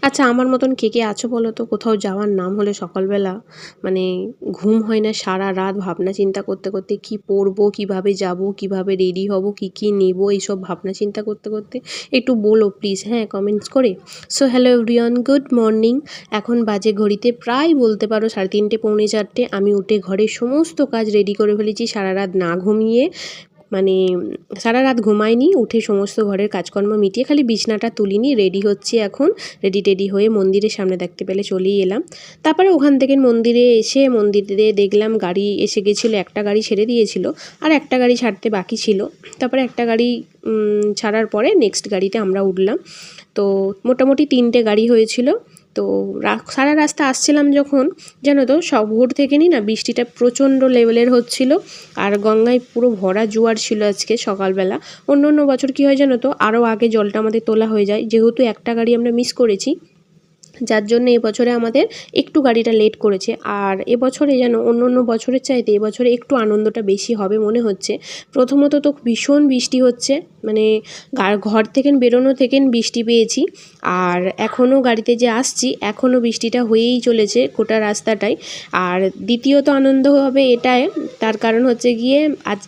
আচ্ছা, আমার মতন কে কে আছো বলো তো? কোথাও যাওয়ার নাম হলে সকালবেলা মানে ঘুম হয় না, সারা রাত ভাবনা চিন্তা করতে করতে কি পরবো, কিভাবে যাব, কিভাবে রেডি হব, কি কি নেব, এইসব ভাবনা চিন্তা করতে করতে একটু বলো প্লিজ, হ্যাঁ, কমেন্টস করে। So hello everyone, good morning. এখন বাজে ঘড়িতে প্রায় বলতে পারো 3:30 পৌনে 4টে। আমি উঠে ঘরের সমস্ত কাজ রেডি করে ফেলেছি সারা রাত না ঘুমিয়ে। মানে সারা রাত ঘুমাইনি, উঠে সমস্ত ঘরের কাজকর্ম মিটিয়ে খালি বিছনাটা তুলিনি, রেডি হচ্ছি এখন। রেডি টেডি হয়ে মন্দিরের সামনে দেখতে পেলে চলেই এলাম। তারপরে ওখান থেকে মন্দিরে এসে মন্দিরে দেখলাম গাড়ি এসে গেছিলো, একটা গাড়ি ছেড়ে দিয়েছিল আর একটা গাড়ি ছাড়তে বাকি ছিল। তারপরে একটা গাড়ি ছাড়ার পরে নেক্সট গাড়িতে আমরা উঠলাম। তো মোটামুটি 3টে গাড়ি হয়েছিল। তো সারা রাস্তা আসছিলাম যখন, জানো তো, সব ভোর থেকে না বৃষ্টিটা প্রচণ্ড লেভেলের হচ্ছিল। আর গঙ্গায় পুরো ভরা জোয়ার ছিল আজকে সকালবেলা। অন্য অন্য বছর কী হয় জানো তো, আরও আগে জলটা আমাদের তোলা হয়ে যায়, যেহেতু একটা গাড়ি আমরা মিস করেছি, যার জন্য এবছরে আমাদের একটু গাড়িটা লেট করেছে। আর এবছরে যেন অন্য অন্য বছরের চাইতে এবছরে একটু আনন্দটা বেশি হবে মনে হচ্ছে। প্রথমত তো ভীষণ বৃষ্টি হচ্ছে, মানে ঘর থেকে বেরোনো থেকে বৃষ্টি পেয়েছি। আর এখনও গাড়িতে যে আসছি এখনও বৃষ্টিটা হয়েই চলেছে গোটা রাস্তাটায়। আর দ্বিতীয়ত আনন্দ হবে এটাই, তার কারণ হচ্ছে গিয়ে আজ